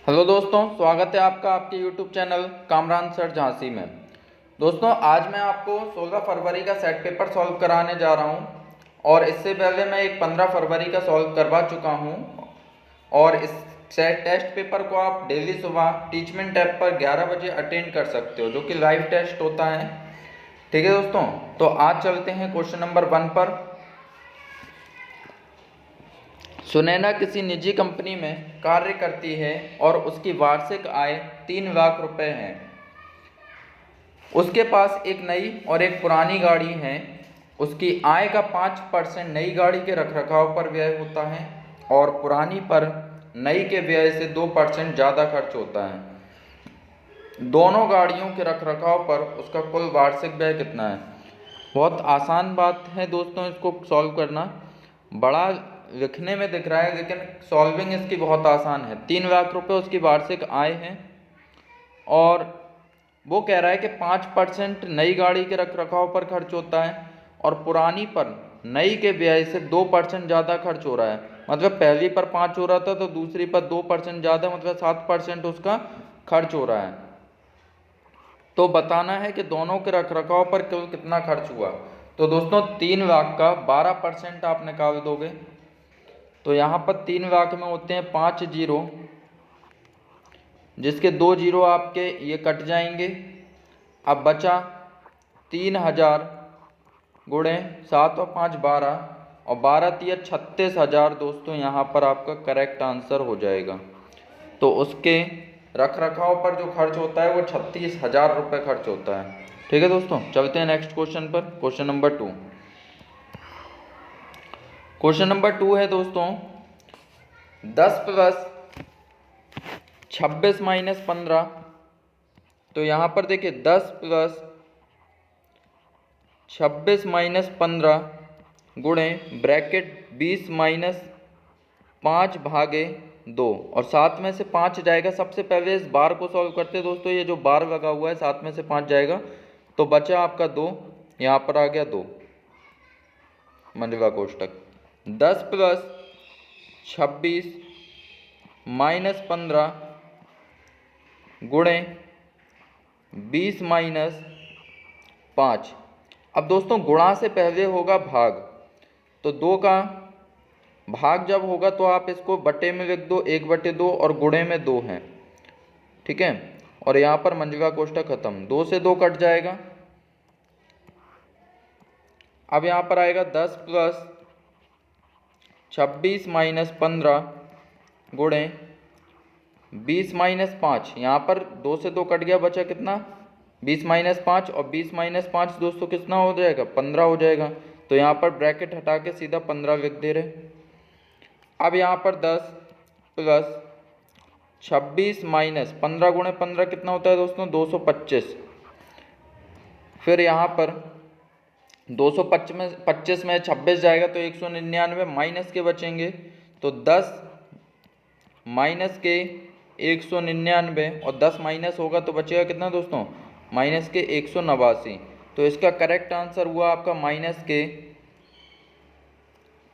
Hello दोस्तों, स्वागत है आपका आपके YouTube channel Kamran sir Jhansi में। दोस्तों, आज मैं आपको 16 फरवरी का सेट पेपर सॉल्व कराने जा रहा हूं और इससे पहले मैं एक 15 फरवरी का सॉल्व करवा चुका हूं। और इस सेट टेस्ट पेपर को आप डेली सुबह टीचमेंट ऐप पर 11 बजे अटेंड कर सकते हो, जो कि लाइव टेस्ट होता है। ठीक है दोस्तों, तो आज चलते हैं क्वेश्चन नंबर 1 पर। सुनैना किसी निजी कंपनी में कार्य करती है और उसकी वार्षिक आय 3 लाख रुपए है। उसके पास एक नई और एक पुरानी गाड़ी है। उसकी आय का 5% नई गाड़ी के रखरखाव पर व्यय होता है और पुरानी पर नई के व्यय से 2% ज़्यादा खर्च होता है। दोनों गाड़ियों के रखरखाव पर उसका कुल वार्षिक व्यय कितना है? बहुत आसान बात है दोस्तों इसको सॉल्व करना। बड़ा लिखने में दिख रहा है लेकिन सॉल्विंग इसकी बहुत आसान है। 3 लाख रुपए उसकी वार्षिक आय है और वो कह रहा है कि 5% नई गाड़ी के रखरखाव पर खर्च होता है और पुरानी पर नई के व्यय से 2% ज़्यादा खर्च हो रहा है। मतलब पहली पर 5 हो रहा था तो दूसरी पर 2% ज़्यादा, मतलब 7% उसका खर्च हो रहा है। तो बताना है कि दोनों के रखरखाव पर कुल कितना खर्च हुआ। तो दोस्तों 3 लाख का 12% आप निकाल दोगे तो यहाँ पर 3 लाख में होते हैं 5 जीरो, जिसके 2 जीरो आपके ये कट जाएंगे। अब बचा 3000 गुणे 7 और 5 12 और 12 तिया 36,000। दोस्तों यहाँ पर आपका करेक्ट आंसर हो जाएगा। तो उसके रखरखाव पर जो खर्च होता है वो 36,000 रुपये खर्च होता है। ठीक है दोस्तों, चलते हैं नेक्स्ट क्वेश्चन पर। Question number 2। क्वेश्चन नंबर 2 है दोस्तों, 10 प्लस 26 माइनस 15। तो यहाँ पर देखिए 10 प्लस 26 माइनस 15 गुणे ब्रैकेट 20 माइनस 5 भागे 2 और 7 में से 5 जाएगा। सबसे पहले इस बार को सॉल्व करते हैं दोस्तों। ये जो बार लगा हुआ है 7 में से 5 जाएगा तो बचा आपका 2, यहाँ पर आ गया 2 मंडला कोष्टक। 10 प्लस 26 माइनस 15 गुणे 20 माइनस 5। अब दोस्तों गुणा से पहले होगा भाग, तो 2 का भाग जब होगा तो आप इसको बटे में लिख दो 1/2 और गुणे में 2 है। ठीक है, और यहाँ पर मंजिला कोष्टक खत्म, 2 से 2 कट जाएगा। अब यहाँ पर आएगा 10 प्लस 26 माइनस 15 गुणे 20 माइनस 5। यहाँ पर 2 से 2 कट गया, बचा कितना 20 माइनस 5 और 20 माइनस 5 दोस्तों कितना हो जाएगा 15 हो जाएगा। तो यहाँ पर ब्रैकेट हटा के सीधा 15 लिख दे रहे। अब यहाँ पर 10 प्लस 26 माइनस 15 गुणे 15 कितना होता है दोस्तों 225। फिर यहाँ पर 225 में 26 जाएगा तो 199 माइनस के बचेंगे। तो 10 माइनस के 199 और 10 माइनस होगा तो बचेगा कितना दोस्तों माइनस के 189। तो इसका करेक्ट आंसर हुआ आपका माइनस के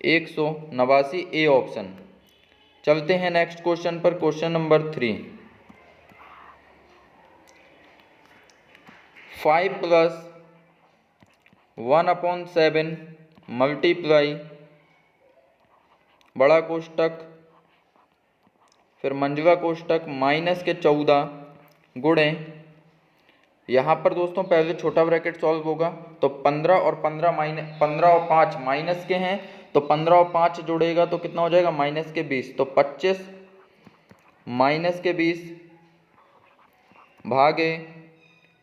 189, ए ऑप्शन। चलते हैं नेक्स्ट क्वेश्चन पर। Question number 3। 5 प्लस 1/7 मल्टीप्लाई बड़ा कोष्टक फिर मंजिला कोष्टक माइनस के 14 गुणे, यहाँ पर दोस्तों पहले छोटा ब्रैकेट सॉल्व होगा तो 15 और 5 माइनस के हैं तो 15 और 5 जोड़ेगा तो कितना हो जाएगा माइनस के 20। तो 25 माइनस के 20 भागे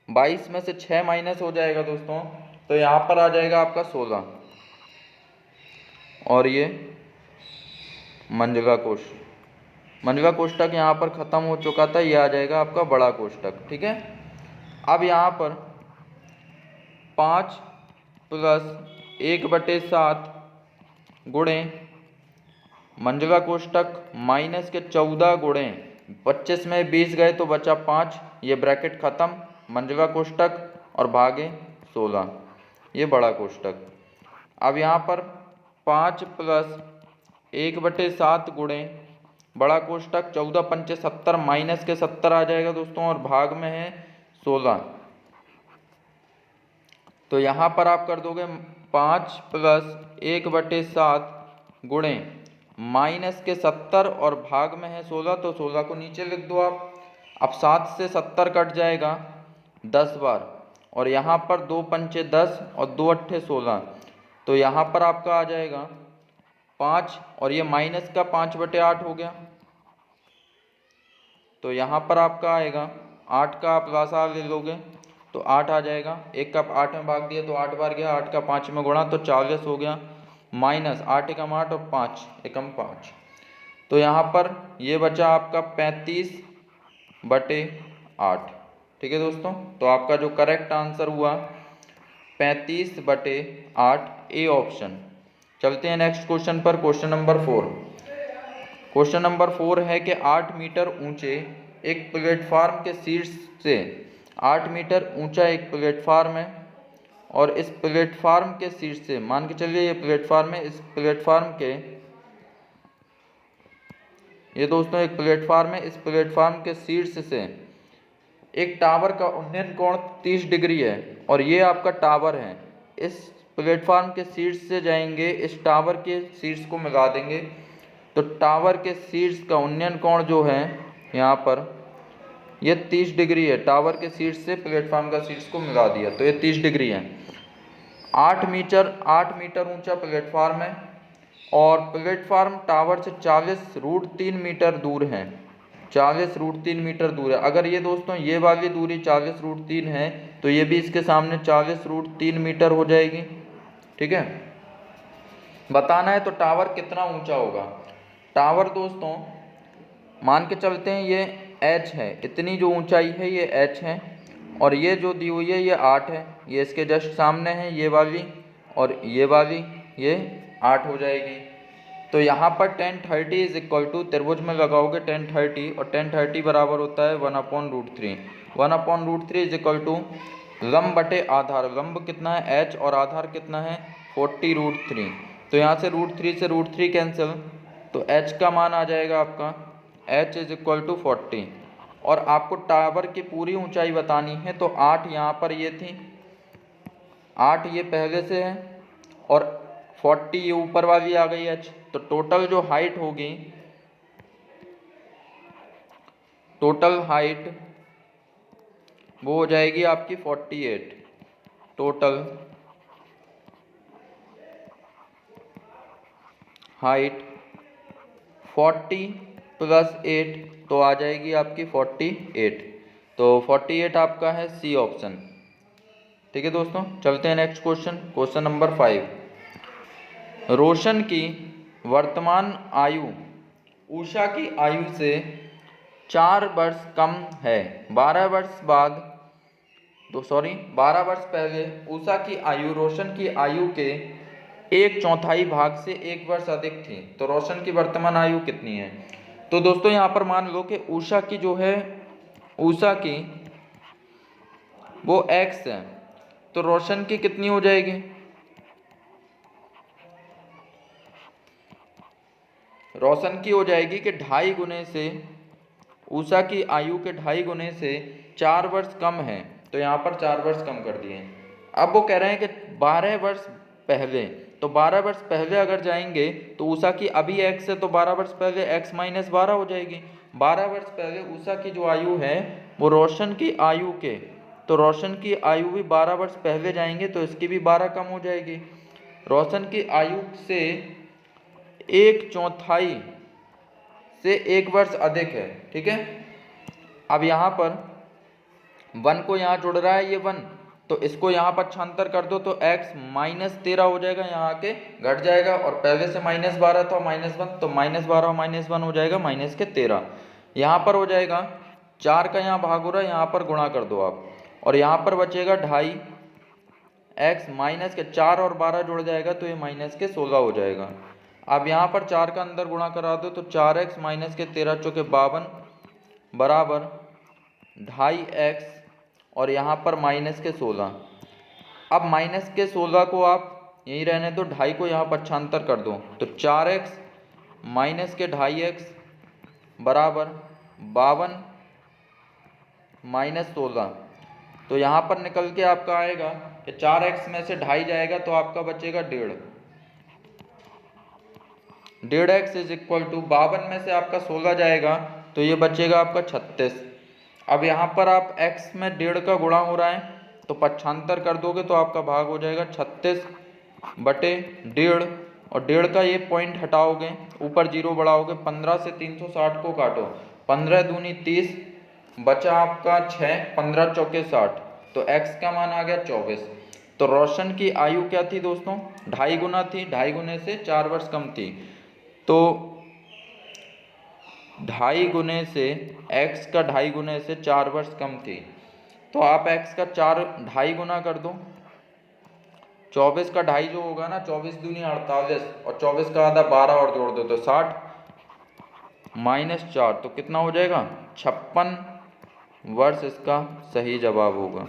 22 में से 6 माइनस हो जाएगा दोस्तों, तो यहाँ पर आ जाएगा आपका 16 और ये मंजिला कोष्टक यहाँ पर ख़त्म हो चुका था। ये आ जाएगा आपका बड़ा कोष्टक। ठीक है, अब यहाँ पर 5 प्लस 1/7 गुणे मंजिला कोष्टक माइनस के 14 गुणे 25 में 20 गए तो बचा 5, ये ब्रैकेट ख़त्म, मंजिला कोष्टक और भागे 16, ये बड़ा कोष्टक। अब यहाँ पर 5 प्लस 1/7 गुणे बड़ा कोष्टक 14 पंचे 70 माइनस के 70 आ जाएगा दोस्तों, और भाग में है 16। तो यहाँ पर आप कर दोगे 5 + 1/7 गुणे माइनस के 70 और भाग में है 16, तो 16 को नीचे लिख दो आप। अब 7 से 70 कट जाएगा 10 बार, और यहाँ पर 2 पंचे 10 और 2 अट्ठे 16, तो यहाँ पर आपका आ जाएगा 5, और ये माइनस का 5/8 हो गया। तो यहाँ पर आपका आएगा 8 का आप लासा ले लोगे तो 8 आ जाएगा। 1 का 8 में भाग दिया तो 8 बार गया, 8 का 5 में गुणा तो 40 हो गया, माइनस 8 एकम 8 और 5 एकम 5। तो यहाँ पर ये बचा आपका 35/8। ठीक है दोस्तों, तो आपका जो करेक्ट आंसर हुआ 35/8, ए ऑप्शन। चलते हैं नेक्स्ट क्वेश्चन पर, क्वेश्चन नंबर 4। क्वेश्चन नंबर 4 है कि 8 मीटर ऊंचे एक प्लेटफार्म के शीर्ष से 8 मीटर ऊंचा एक प्लेटफार्म है, और इस प्लेटफार्म के शीर्ष से, मान के चलिए ये प्लेटफार्म है, इस प्लेटफार्म के, ये दोस्तों एक प्लेटफार्म है, इस प्लेटफार्म के शीर्ष से एक टावर का उन्नयन कोण 30 डिग्री है, और ये आपका टावर है। इस प्लेटफार्म के शीर्ष से जाएंगे, इस टावर के शीर्ष को मिला देंगे, तो टावर के शीर्ष का उन्नयन कोण जो है यहाँ पर ये 30 डिग्री है। टावर के शीर्ष से प्लेटफार्म का शीर्ष को मिला दिया तो ये 30 डिग्री है। 8 मीटर ऊंचा प्लेटफार्म है, और प्लेटफार्म टावर से 40√3 मीटर दूर है। 40√3 मीटर दूर है। अगर ये दोस्तों ये वाली दूरी 40√3 है, तो ये भी इसके सामने 40√3 मीटर हो जाएगी। ठीक है, बताना है तो टावर कितना ऊंचा होगा। टावर दोस्तों मान के चलते हैं ये h है, इतनी जो ऊंचाई है ये h है, और ये जो दी हुई है ये 8 है, ये इसके जस्ट सामने है ये वाली, और ये वाली ये 8 हो जाएगी। तो यहाँ पर tan 30 इज इक्वल टू, त्रिभुज में लगाओगे tan 30, और tan 30 बराबर होता है 1/√3। 1/√3 इज इक्वल टू लंब बटे आधार। लंब कितना है h, और आधार कितना है 40√3। तो यहाँ से √3 से √3 कैंसिल, तो h का मान आ जाएगा आपका h इज इक्वल टू 40। और आपको टावर की पूरी ऊंचाई बतानी है, तो 8 यहाँ पर ये थी, 8 ये पहले से है, और 40 ये ऊपर वाली आ गई h। तो टोटल जो हाइट होगी, टोटल हाइट वो हो जाएगी आपकी 48। टोटल हाइट 40 + 8 तो आ जाएगी आपकी 48। तो 48 आपका है सी ऑप्शन। ठीक है दोस्तों, चलते हैं नेक्स्ट क्वेश्चन, क्वेश्चन नंबर 5। रोशन की वर्तमान आयु उषा की आयु से 4 वर्ष कम है। 12 वर्ष पहले उषा की आयु रोशन की आयु के 1/4 भाग से 1 वर्ष अधिक थी। तो रोशन की वर्तमान आयु कितनी है। तो दोस्तों यहाँ पर मान लो कि उषा की जो है, उषा की वो x है, तो रोशन की कितनी हो जाएगी। रोशन की हो जाएगी कि 2.5 गुने से, उषा की आयु के 2.5 गुने से 4 वर्ष कम है, तो यहाँ पर 4 वर्ष कम कर दिए। अब वो कह रहे हैं कि 12 वर्ष पहले, तो 12 वर्ष पहले अगर जाएंगे तो उषा की अभी x है, तो 12 वर्ष पहले x - 12 हो जाएगी। 12 वर्ष पहले उषा की जो आयु है वो रोशन की आयु के, तो रोशन की आयु भी 12 वर्ष पहले जाएंगे तो इसकी भी 12 कम हो जाएगी। रोशन की आयु से 1/4 से 1 वर्ष अधिक है। ठीक है, अब यहाँ पर 1 को यहाँ जुड़ रहा है ये 1, तो इसको यहाँ पर छांतर कर दो तो x - 13 हो जाएगा, यहाँ आके घट जाएगा, और पहले से -12 था -1, तो -12 और -1 हो जाएगा -13। यहाँ पर हो जाएगा 4 का यहाँ भाग हो रहा है, यहाँ पर गुणा कर दो आप, और यहाँ पर बचेगा 2.5 x माइनस के 4 और 12 जुड़ जाएगा तो ये -16 हो जाएगा। अब यहाँ पर 4 का अंदर गुणा करा दो तो 4x - 13 चौके 52 बराबर 2.5x, और यहाँ पर -16। अब -16 को आप यहीं रहने दो, 2.5 को यहाँ पर छांतर कर दो, तो 4x - 2.5x बराबर 52 माइनस 16। तो यहाँ पर निकल के आपका आएगा कि 4x में से 2.5 जाएगा तो आपका बचेगा 1.5। 1.5x इज इक्वल टू 52 में से आपका 16 जाएगा तो ये बचेगा आपका 36। अब यहाँ पर आप x में 1.5 का गुणा हो रहा है तो पक्षांतर कर दोगे तो आपका भाग हो जाएगा 36 बटे 1.5, और 1.5 का ये पॉइंट हटाओगे, ऊपर जीरो बढ़ाओगे, 15 से 360 को काटो, 15 दूनी 30, बचा आपका 6, 15 चौके 60, तो x का मान आ गया 24। तो रोशन की आयु क्या थी दोस्तों? 2.5 गुना थी, 2.5 गुने से 4 वर्ष कम थी। तो 2.5 गुने से x का 2.5 गुने से 4 वर्ष कम थी। तो आप x का 2.5 गुना कर दो, 24 का 2.5 जो होगा ना, 24 दूनी 48, और 24 का आधा 12 और जोड़ दो तो 60 माइनस 4, तो कितना हो जाएगा? 56 वर्ष इसका सही जवाब होगा।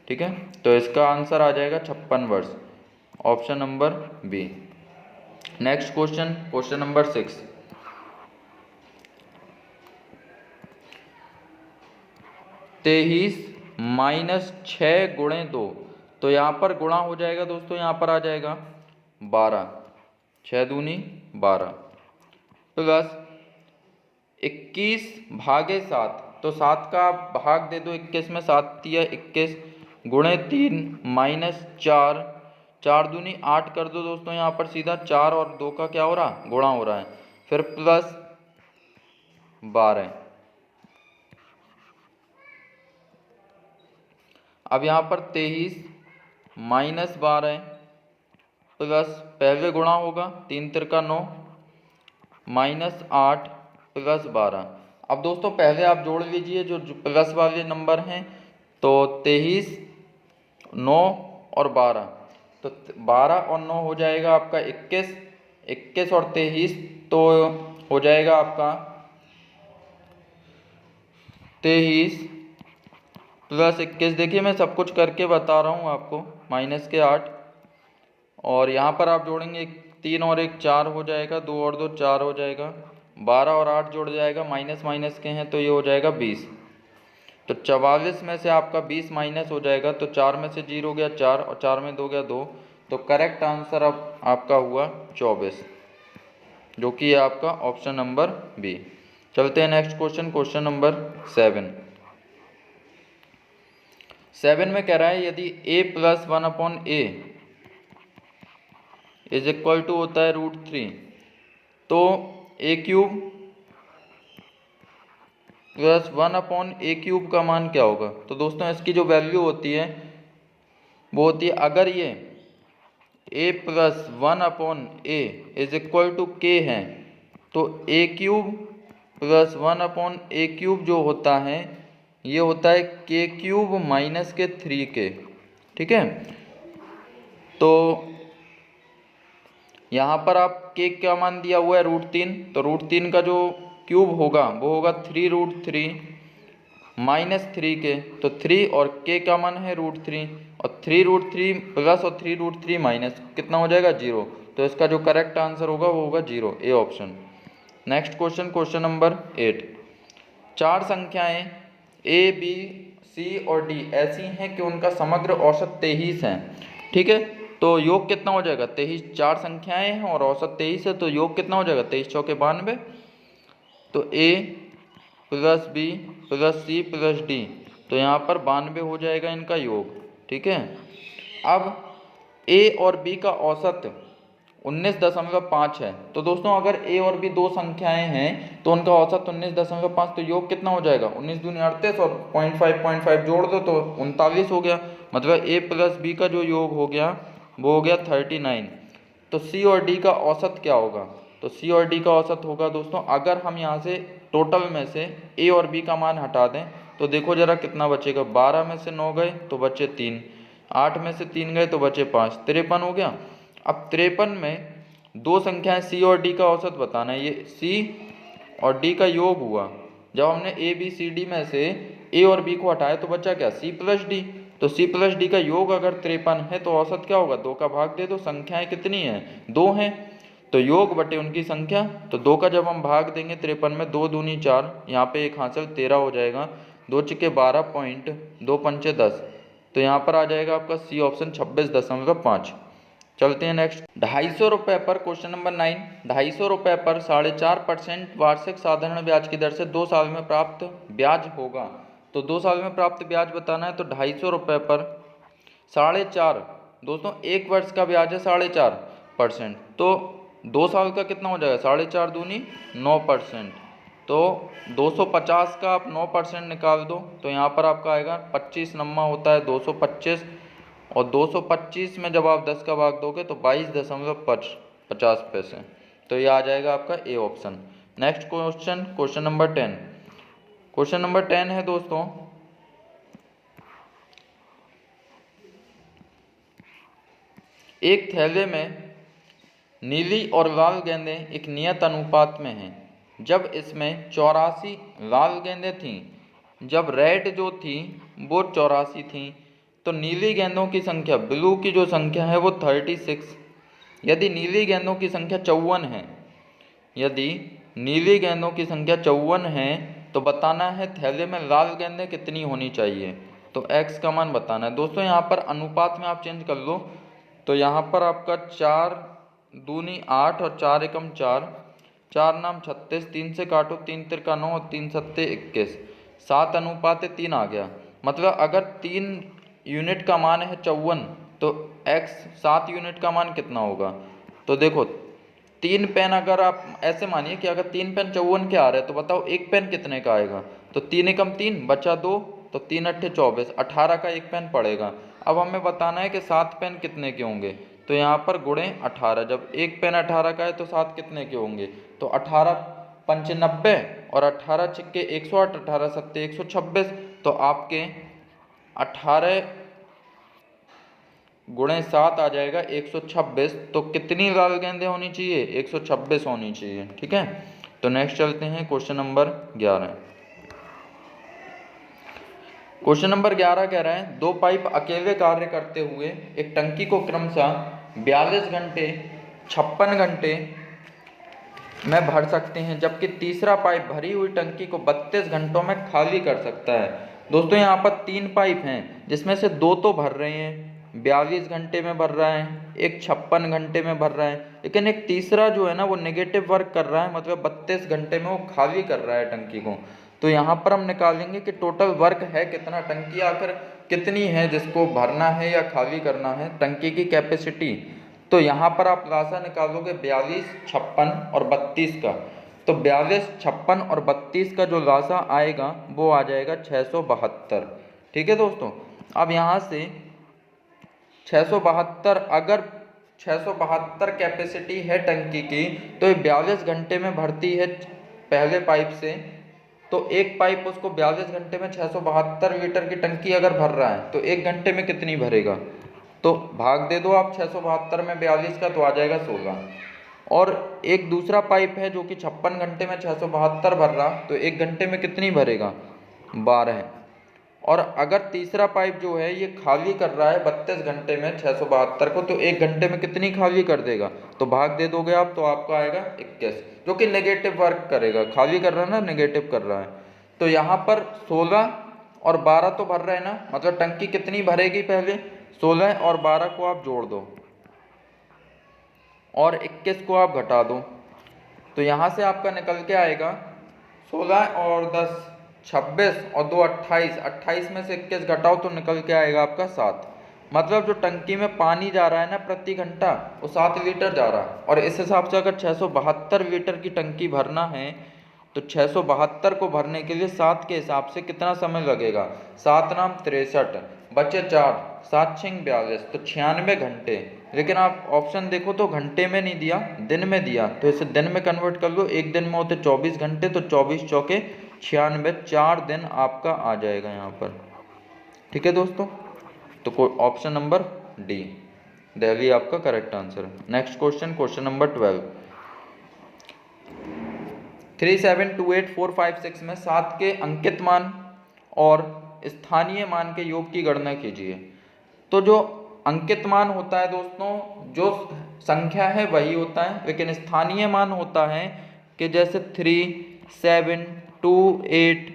ठीक है, तो इसका आंसर आ जाएगा 56 वर्ष, option number B. Next question, question number 6। तेईस माइनस 6 गुणे 2, तो यहाँ पर गुणा हो जाएगा दोस्तों, यहाँ पर आ जाएगा 12, 6 दूनी 12, प्लस 21 भागे 7, तो 7 का भाग दे दो 21 में, 7 तिया 21, गुणे 3 माइनस 4, 4 दूनी 8 कर दो दोस्तों, यहाँ पर सीधा 4 और 2 का क्या हो रहा? गुणा हो रहा है, फिर प्लस 12। अब यहाँ पर 23 माइनस 12 प्लस, पहले गुणा होगा, 3 तिरका 9 माइनस 8 प्लस 12। अब दोस्तों पहले आप जोड़ लीजिए जो प्लस वाले नंबर हैं, तो 23, 9 और 12, तो 12 और 9 हो जाएगा आपका 21, 21 और 23 तो हो जाएगा आपका 23 प्लस 21। देखिए मैं सब कुछ करके बता रहा हूँ आपको, माइनस के 8, और यहाँ पर आप जोड़ेंगे 3 और 1 4 हो जाएगा, 2 और 2 4 हो जाएगा, 12 और 8 जोड़ जाएगा, माइनस माइनस के हैं तो ये हो जाएगा 20। तो 44 में से आपका 20 माइनस हो जाएगा, तो 4 में से 0 गया 4 और 4 में 2 गया 2, तो करेक्ट आंसर अब आपका हुआ 24, जो कि आपका ऑप्शन नंबर बी। चलते हैं नेक्स्ट क्वेश्चन, क्वेश्चन नंबर 7। 7 में कह रहा है यदि a plus 1/a is equal to होता है √3, तो a क्यूब प्लस 1/a³ का मान क्या होगा? तो दोस्तों इसकी जो वैल्यू होती है वो होती है, अगर ये a plus 1/a is equal to k है, तो a³ प्लस 1/a³ जो होता है ये होता है k³ माइनस के 3k। ठीक है, तो यहाँ पर आप k का मान दिया हुआ है √3, तो √3 का जो क्यूब होगा वो होगा 3√3 माइनस 3k, तो 3 और k का मान है √3, और 3√3 प्लस और 3√3 माइनस कितना हो जाएगा? 0। तो इसका जो करेक्ट आंसर होगा वो होगा 0, A option. Next question, question number 8। 4 संख्याएं a b c और d ऐसी हैं कि उनका समग्र औसत 23 है। ठीक है, तो योग कितना हो जाएगा? 23, 4 संख्याएं हैं और औसत 23 है, तो योग कितना हो जाएगा? 23 चौके 92, तो a plus b plus c plus d, तो यहाँ पर 92 हो जाएगा इनका योग। ठीक है, अब a और b का औसत 19.5 है, तो दोस्तों अगर a और b दो संख्याएं हैं तो उनका औसत 19.5, तो योग कितना हो जाएगा? 19 दूनी 38 और 0.5 जोड़ दो तो 39 हो गया, मतलब a प्लस b का जो योग हो गया वो हो गया 39। तो c और d का औसत क्या होगा? तो c और d का औसत होगा दोस्तों, अगर हम यहाँ से टोटल में से a और b का मान हटा दें तो देखो जरा कितना बचेगा। 12 में से 9 गए तो बचे 3, 8 में से 3 गए तो बचे 5, 53 हो गया। अब 53 में दो संख्याएं c और d का औसत बताना है, ये c और d का योग हुआ। जब हमने a b c d में से a और b को हटाया तो बचा क्या? c प्लस d, तो c प्लस d का योग अगर 53 है तो औसत क्या होगा? 2 का भाग दे दो, संख्याएं कितनी हैं? 2 हैं, तो योग बटे उनकी संख्या, तो 2 का जब हम भाग देंगे 53 में, 2 दूनी 4, यहाँ पे 1 हासिल 13 हो जाएगा, 2 छिके 12 पॉइंट, 2 पंचे 10, तो यहाँ पर आ जाएगा आपका सी ऑप्शन 26.5। चलते हैं नेक्स्ट। 250 रुपये पर क्वेश्चन नंबर 9, 250 रुपये पर 4.5% वार्षिक साधारण ब्याज की दर से 2 साल में प्राप्त ब्याज होगा। तो 2 साल में प्राप्त ब्याज बताना है, तो 250 रुपये पर 4.5, दोस्तों 1 वर्ष का ब्याज है 4.5%, तो 2 साल का कितना हो जाएगा, 4.5 दूनी 9%, तो 250 का आप 9% निकाल दो, तो यहाँ पर आपका आएगा 25 नम्मा होता है 225, और 225 में जब आप 10 का भाग दोगे तो 22.50 पैसे, तो ये आ जाएगा आपका A option. Next question, question number 10। Question number 10 है दोस्तों, एक थैले में नीली और लाल गेंदें एक नियत अनुपात में हैं। जब इसमें 84 लाल गेंदें थीं, जब रेड जो थी वो 84 थीं, तो नीली गेंदों की संख्या, ब्लू की जो संख्या है वो 36। यदि नीली गेंदों की संख्या 54 है, यदि नीली गेंदों की संख्या 54 है, तो बताना है थैले में लाल गेंदें कितनी होनी चाहिए। तो x का मान बताना है। दोस्तों यहाँ पर अनुपात में आप चेंज कर लो, तो यहाँ पर आपका 4 दूनी 8 और 4 एकम 4, 4 नाम 36, 3 से काटो, 3 तिरका 9 और 3 सत्ते 21, 7 अनुपात 3 आ गया। मतलब अगर 3 यूनिट का मान है 54, तो x 7 यूनिट का मान कितना होगा। तो देखो 3 पेन, अगर आप ऐसे मानिए कि अगर 3 पेन 54 के आ रहे हैं, तो बताओ 1 पेन कितने का आएगा। तो 3 एकम 3 बचा 2, तो 3 अट्ठे 24, 18 का 1 पेन पड़ेगा। अब हमें बताना है कि 7 पेन कितने के होंगे, तो यहाँ पर गुणे 18, जब 1 पेन 18 का है तो 7 कितने के होंगे, तो 18 पंचे 90 और 18 छिक्के 108, 18 सत्ते 126, तो आपके 18 गुणे 7 आ जाएगा 126। तो कितनी लाल गेंदें होनी चाहिए, 126 होनी चाहिए। ठीक है, तो नेक्स्ट चलते हैं क्वेश्चन नंबर 11। क्वेश्चन नंबर 11 कह रहा है, 2 पाइप अकेले कार्य करते हुए एक टंकी को क्रमशः 42 घंटे 56 घंटे में भर सकते हैं, जबकि तीसरा पाइप भरी हुई टंकी को 32 घंटों में खाली कर सकता है। दोस्तों यहाँ पर 3 पाइप हैं, जिसमें से 2 तो भर रहे हैं 42 घंटे में भर रहा है, एक 56 घंटे में भर रहा है, लेकिन एक तीसरा जो है ना वो नेगेटिव वर्क कर रहा है, मतलब 32 घंटे में वो खाली कर रहा है टंकी को। तो यहाँ पर हम निकालेंगे कि टोटल वर्क है कितना, टंकी आखिर कितनी है जिसको भरना है या खाली करना है, टंकी की कैपेसिटी। तो यहाँ पर आप लासा निकालोगे 42, 56 और 32 का, तो 42, 56 और 32 का जो लासा आएगा वो आ जाएगा 672। ठीक है दोस्तों, अब यहाँ से 672, अगर 672 कैपेसिटी है टंकी की, तो ये 42 घंटे में भरती है पहले पाइप से, तो एक पाइप उसको 42 घंटे में 672 लीटर की टंकी अगर भर रहा है, तो 1 घंटे में कितनी भरेगा, तो भाग दे दो आप 672 में 42 का, तो आ जाएगा 16। और एक दूसरा पाइप है जो कि 56 घंटे में 672 भर रहा, तो 1 घंटे में कितनी भरेगा, 12। और अगर तीसरा पाइप जो है ये खाली कर रहा है 32 घंटे में 672 को, तो 1 घंटे में कितनी खाली कर देगा, तो भाग दे दोगे आप, तो आपका आएगा 21, जो कि नेगेटिव वर्क करेगा, खाली कर रहा है ना, नेगेटिव कर रहा है। तो यहाँ पर 16 और 12 तो भर रहे हैं ना, मतलब टंकी कितनी भरेगी, पहले 16 और 12 को आप जोड़ दो और 21 को आप घटा दो, तो यहाँ से आपका निकल के आएगा 16 और 10 26 और 2 28, 28 में से 21 घटाओ तो निकल के आएगा आपका 7। मतलब जो टंकी में पानी जा रहा है ना प्रति घंटा, वो 7 लीटर जा रहा है। और इस हिसाब से अगर 672 लीटर की टंकी भरना है, तो 672 को भरने के लिए 7 के हिसाब से कितना समय लगेगा, 7 नाम 63 बचे 4, 7 6 42, तो 96 घंटे। लेकिन आप ऑप्शन देखो तो घंटे में नहीं दिया, दिन में दिया, तो इसे दिन में कन्वर्ट कर लो, एक दिन में होते 24 घंटे, तो 24 चौके 96, 4 दिन आपका आ जाएगा यहाँ पर। ठीक है दोस्तों, तो ऑप्शन नंबर डी दिल्ली आपका करेक्ट आंसर है। Next question, question number 12। 3728456 में 7 के अंकित मान और स्थानीय मान के योग की गणना कीजिए। तो जो अंकित मान होता है दोस्तों, जो संख्या है वही होता है, लेकिन स्थानीय मान होता है कि जैसे 3, 7, 2, 8,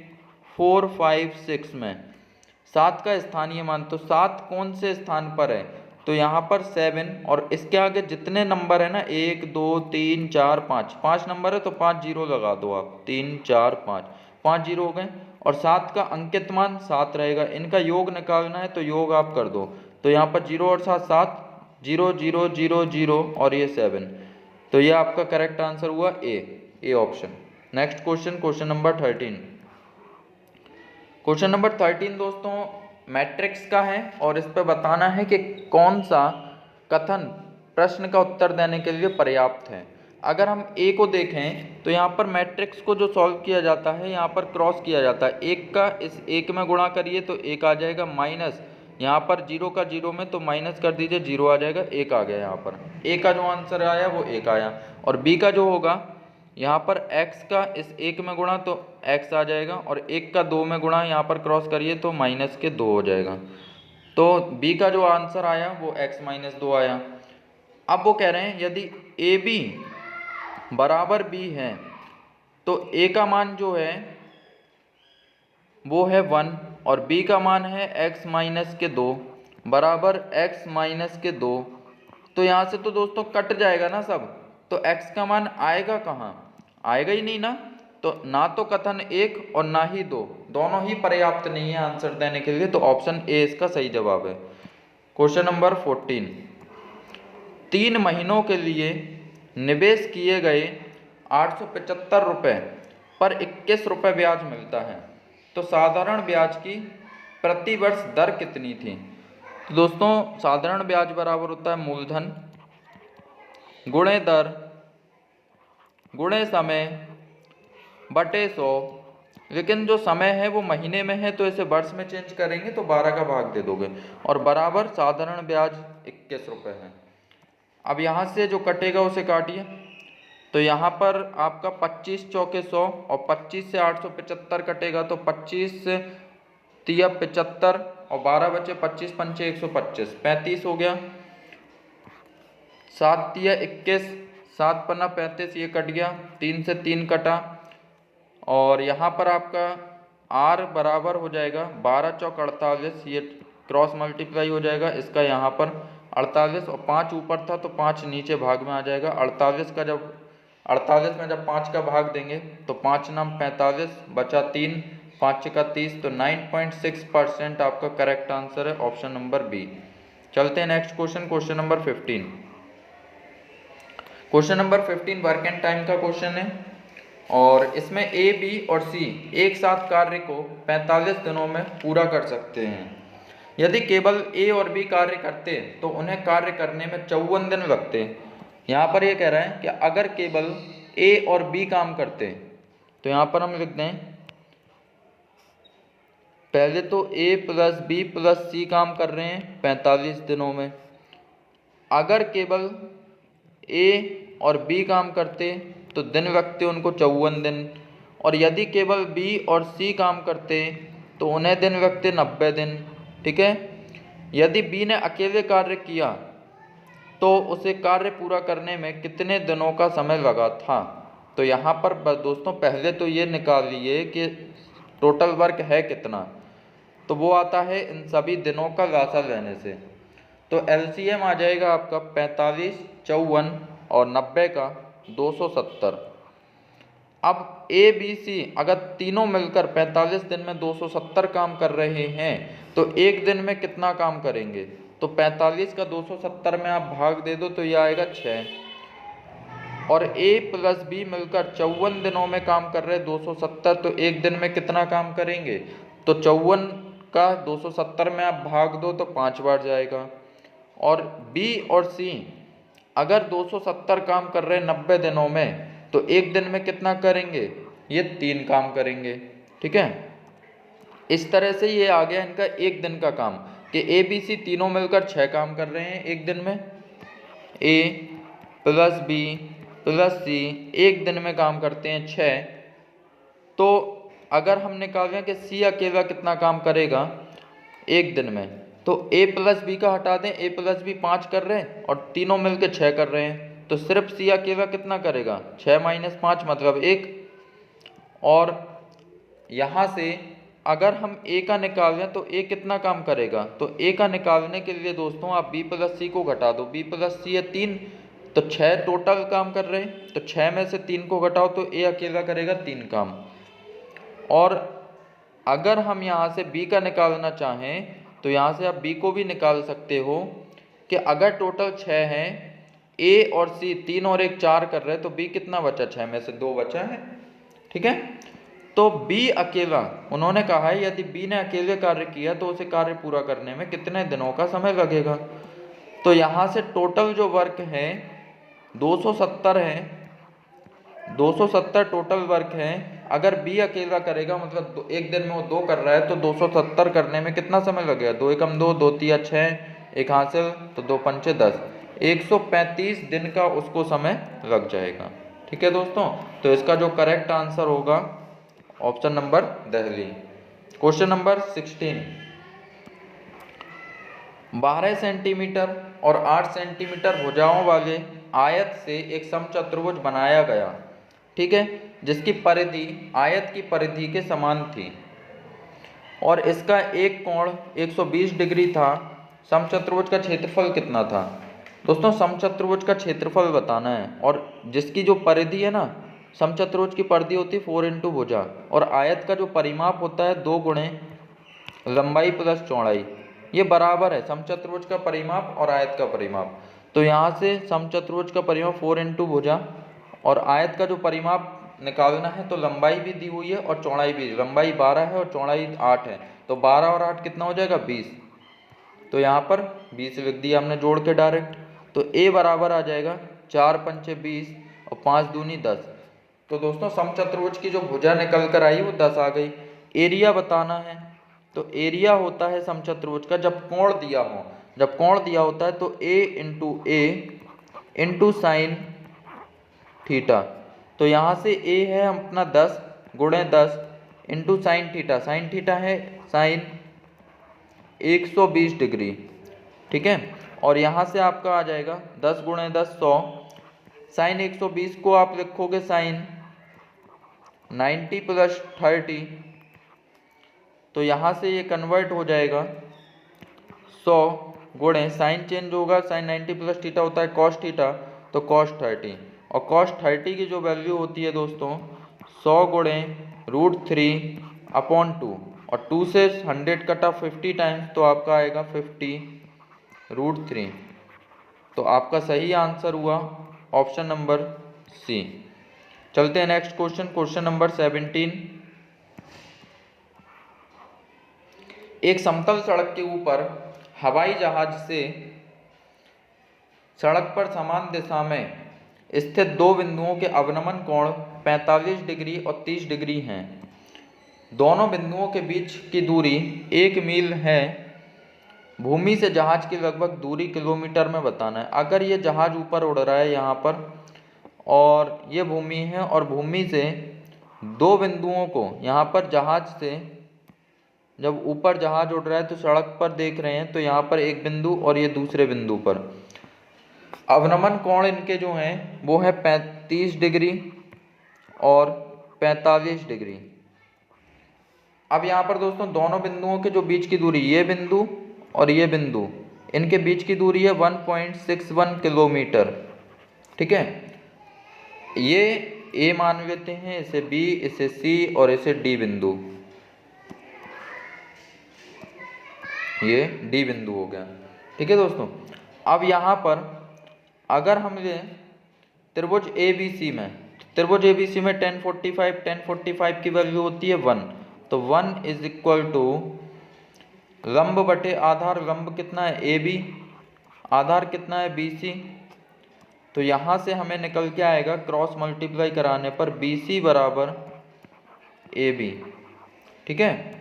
4, 5, 6 में 7 का स्थानीय मान, तो 7 कौन से स्थान पर है, तो यहाँ पर 7 और इसके आगे जितने नंबर है ना 1, 2, 3, 4, 5, 5 नंबर है तो 5 जीरो लगा दो आप, 3, 4, 5, 5 जीरो हो गए। और 7 का अंकित मान 7 रहेगा, इनका योग निकालना है तो योग आप कर दो, तो यहाँ पर 0 और 7 7, 0 0 0 0 और ये 7, तो ये आपका करेक्ट आंसर हुआ A option. Next question, question number 13। Question number 13 दोस्तों मैट्रिक्स का है और इस पर बताना है कि कौन सा कथन प्रश्न का उत्तर देने के लिए पर्याप्त है। अगर हम ए को देखें तो यहाँ पर मैट्रिक्स को जो सॉल्व किया जाता है यहाँ पर क्रॉस किया जाता है, एक का इस एक में गुणा करिए तो एक आ जाएगा, माइनस यहाँ पर 0 का 0 में तो माइनस कर दीजिए, 0 आ जाएगा, एक आ गया। यहाँ पर ए का जो आंसर आया वो एक आया। और बी का जो होगा यहाँ पर x का इस एक में गुणा तो x आ जाएगा, और एक का 2 में गुणा यहाँ पर क्रॉस करिए तो माइनस के 2 हो जाएगा। तो b का जो आंसर आया वो x माइनस 2 आया। अब वो कह रहे हैं यदि ए बी बराबर b है तो a का मान जो है वो है 1 और b का मान है x माइनस के 2 बराबर x माइनस के 2। तो यहाँ से तो दोस्तों कट जाएगा ना सब, तो x का मान आएगा कहाँ, आएगा ही नहीं ना, तो ना तो कथन 1 और ना ही 2, दोनों ही पर्याप्त नहीं है आंसर देने के लिए, तो ऑप्शन ए इसका सही जवाब है। Question number 14। 3 महीनों के लिए निवेश किए गए 875 रुपये पर 21 रुपये ब्याज मिलता है, तो साधारण ब्याज की प्रति वर्ष दर कितनी थी। तो दोस्तों साधारण ब्याज बराबर होता है मूलधन गुणे दर गुणे समय बटे 100, लेकिन जो समय है वो महीने में है तो इसे वर्ष में चेंज करेंगे तो 12 का भाग दे दोगे, और बराबर साधारण ब्याज 21 रुपये है। अब यहाँ से जो कटेगा उसे काटिए, तो यहाँ पर आपका 25 चौके 100 और 25 से 875 कटेगा तो 25 तिया 75 और 12 बचे 25 पंचे 125, 35 हो गया, 7 तिया 21, 7 पन्ना 35, ये कट गया, 3 से 3 कटा, और यहाँ पर आपका r बराबर हो जाएगा 12 चौक 48, ये क्रॉस मल्टीप्लाई हो जाएगा, इसका यहाँ पर 48 और 5 ऊपर था तो 5 नीचे भाग में आ जाएगा। 48 में जब 5 का भाग देंगे तो 5 नाम 45 बचा 3, 5 का 30, तो 9.6% आपका करेक्ट आंसर है ऑप्शन नंबर बी। चलते हैं next question, question number 15। Question number 15 work and time का क्वेश्चन है और इसमें ए बी और सी एक साथ कार्य को 45 दिनों में पूरा कर सकते हैं। यदि केवल ए और बी कार्य करते तो उन्हें कार्य करने में 54 दिन लगते। यहाँ पर ये कह रहा है कि अगर केवल ए और बी काम करते, तो यहाँ पर हम लिख दें पहले तो ए प्लस बी प्लस सी काम कर रहे हैं 45 दिनों में, अगर केवल ए और बी काम करते तो दिन लगते उनको 54 दिन, और यदि केवल बी और सी काम करते तो उन्हें दिन लगते 90 दिन। ठीक है, यदि बी ने अकेले कार्य किया तो उसे कार्य पूरा करने में कितने दिनों का समय लगा था। तो यहाँ पर दोस्तों पहले तो ये निकाल लिए कि टोटल वर्क है कितना, तो वो आता है इन सभी दिनों का लासा लेने से, तो एलसीएम आ जाएगा आपका 45, 54 और 90 का 270। अब ए बी सी अगर तीनों मिलकर 45 दिन में 270 काम कर रहे हैं तो एक दिन में कितना काम करेंगे, तो 45 का 270 में आप भाग दे दो तो ये आएगा 6, और ए प्लस बी मिलकर 54 दिनों में काम कर रहे 270, तो एक दिन में कितना काम करेंगे, तो 54 का 270 में आप भाग दो तो 5 बार जाएगा। और बी और सी अगर 270 काम कर रहे 90 दिनों में तो एक दिन में कितना करेंगे, ये 3 काम करेंगे। ठीक है, इस तरह से ये आ गया इनका एक दिन का काम कि ए बी सी तीनों मिलकर 6 काम कर रहे हैं एक दिन में, ए प्लस बी प्लस सी एक दिन में काम करते हैं 6। तो अगर हम निकालें कि सी अकेला कितना काम करेगा एक दिन में, तो a प्लस बी का हटा दें, a प्लस बी 5 कर रहे हैं और तीनों मिलकर 6 कर रहे हैं, तो सिर्फ c अकेला कितना करेगा, 6 माइनस 5 मतलब 1। और यहाँ से अगर हम a का निकालें तो a कितना काम करेगा, तो a का निकालने के लिए दोस्तों आप b प्लस सी को घटा दो, b प्लस सी है 3, तो 6 टोटल काम कर रहे हैं, तो 6 में से 3 को घटाओ तो a अकेला करेगा 3 काम। और अगर हम यहाँ से b का निकालना चाहें तो यहाँ से आप b को भी निकाल सकते हो कि अगर टोटल 6 हैं, a और c 3 और 1 4 कर रहे हैं, तो b कितना बचा, 6 में से 2 बचा है, ठीक है। तो b अकेला, उन्होंने कहा है यदि b ने अकेले कार्य किया तो उसे कार्य पूरा करने में कितने दिनों का समय लगेगा। तो यहाँ से टोटल जो वर्क है 270 है, 270 टोटल वर्क है। अगर b अकेला करेगा मतलब एक दिन में वो 2 कर रहा है, तो 270 करने में कितना समय लगेगा, 2 एकम 2, 2 तिया 6, एक हासिल, तो 2 पंचे 10, 135 दिन का उसको समय लग जाएगा, ठीक है दोस्तों। तो इसका जो करेक्ट आंसर होगा option number Delhi. Question number 16, 12 centimetre और 8 सेंटीमीटर भुजाओं वाले आयत से एक समचतुर्भुज बनाया गया, ठीक है, जिसकी परिधि आयत की परिधि के समान थी और इसका एक कोण 120 डिग्री था। समचतुर्भुज का क्षेत्रफल कितना था। दोस्तों समचतुर्भुज का क्षेत्रफल बताना है, और जिसकी जो परिधि है ना, समचतुर्भुज की परिधि होती है 4 इंटू भुजा, और आयत का जो परिमाप होता है 2 गुणे लंबाई प्लस चौड़ाई, ये बराबर है समचतुर्भुज का परिमाप और आयत का परिमाप। तो यहाँ से समचतुर्भुज का परिमाप 4 इंटू भुजा और आयत का जो परिमाप निकालना है, तो लंबाई भी दी हुई है और चौड़ाई भी, लंबाई 12 है और चौड़ाई 8 है, तो 12 और 8 कितना हो जाएगा 20, तो यहाँ पर 20 लिख दिया हमने जोड़ के डायरेक्ट। तो a बराबर आ जाएगा 4 पंचे 20 और 5 दूनी 10। तो दोस्तों समचतुर्भुज की जो भुजा निकल कर आई वो 10 आ गई। एरिया बताना है, तो एरिया होता है समचतुर्भुज का जब कोण दिया हो, जब कोण दिया होता है तो a इंटू साइन थीटा। तो यहाँ से a है अपना 10 गुणे 10 into sine theta, sine theta है साइन 120 डिग्री, ठीक है। और यहाँ से आपका आ जाएगा 10 गुणे 10 100, साइन 120 को आप लिखोगे साइन 90 प्लस 30, तो यहाँ से ये कन्वर्ट हो जाएगा 100 गुणे साइन चेंज होगा, साइन 90 प्लस थीटा होता है कॉस थीटा, तो कॉस 30, और कॉस 30 की जो वैल्यू होती है दोस्तों 100 गुणे √3/2, और 2 से 100 कटा 50 टाइम्स, तो आपका आएगा 50√3। तो आपका सही आंसर हुआ ऑप्शन नंबर सी। चलते हैं नेक्स्ट क्वेश्चन, क्वेश्चन नंबर 17। एक समतल सड़क के ऊपर हवाई जहाज से सड़क पर समान दिशा में स्थित दो बिंदुओं के अवनमन कोण 45 डिग्री और 30 डिग्री हैं। दोनों बिंदुओं के बीच की दूरी 1 मील है। भूमि से जहाज की लगभग दूरी किलोमीटर में बताना है। अगर ये जहाज ऊपर उड़ रहा है यहाँ पर और ये भूमि है, और भूमि से दो बिंदुओं को यहाँ पर जहाज से जब ऊपर जहाज उड़ रहा है तो सड़क पर देख रहे हैं, तो यहाँ पर एक बिंदु और ये दूसरे बिंदु पर अवनमन कोण इनके जो हैं वो है 35 डिग्री और 45 डिग्री। अब यहाँ पर दोस्तों दोनों बिंदुओं के जो बीच की दूरी, ये बिंदु और ये बिंदु, इनके बीच की दूरी है 1.61 किलोमीटर, ठीक है। ये ए मान लेते हैं, इसे बी, इसे सी और इसे डी बिंदु, ये डी बिंदु हो गया, ठीक है दोस्तों। अब यहाँ पर अगर हम ले त्रिभुज ए बी सी में, त्रिभुज ए बी सी में 1045 की वैल्यू होती है 1, तो 1 इज इक्वल टू लंब बटे आधार, लंब कितना है ए बी, आधार कितना है बी सी, तो यहाँ से हमें निकल के आएगा क्रॉस मल्टीप्लाई कराने पर बी सी बराबर ए बी, ठीक है।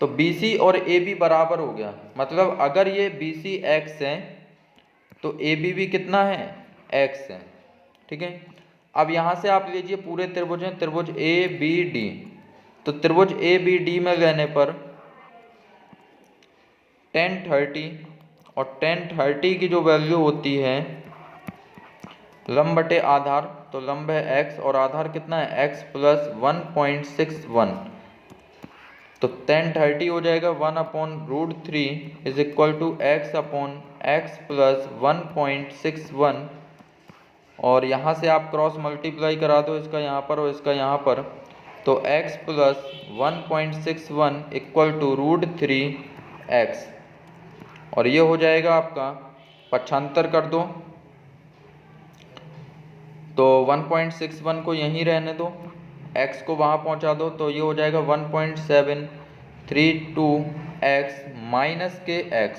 तो बी सी और ए बी बराबर हो गया, मतलब अगर ये बी सी एक्स है तो ए बी भी कितना है एक्स है, ठीक है। अब यहाँ से आप लीजिए पूरे त्रिभुज हैं, त्रिभुज ए बी डी, तो त्रिभुज ए बी डी में लेने पर tan 30 और tan 30 की जो वैल्यू होती है लंब बटे आधार, तो लंब है x और आधार कितना है x प्लस 1.61, तो tan 30 हो जाएगा 1/√3 is equal to x plus 1.61, और यहाँ से आप क्रॉस मल्टीप्लाई करा दो इसका यहाँ पर और इसका यहाँ पर, तो x plus 1.61 equal to √3x, और ये हो जाएगा आपका 75 कर दो, तो 1.61 को यहीं रहने दो, x को वहाँ पहुँचा दो, तो ये हो जाएगा 1.732x माइनस के x,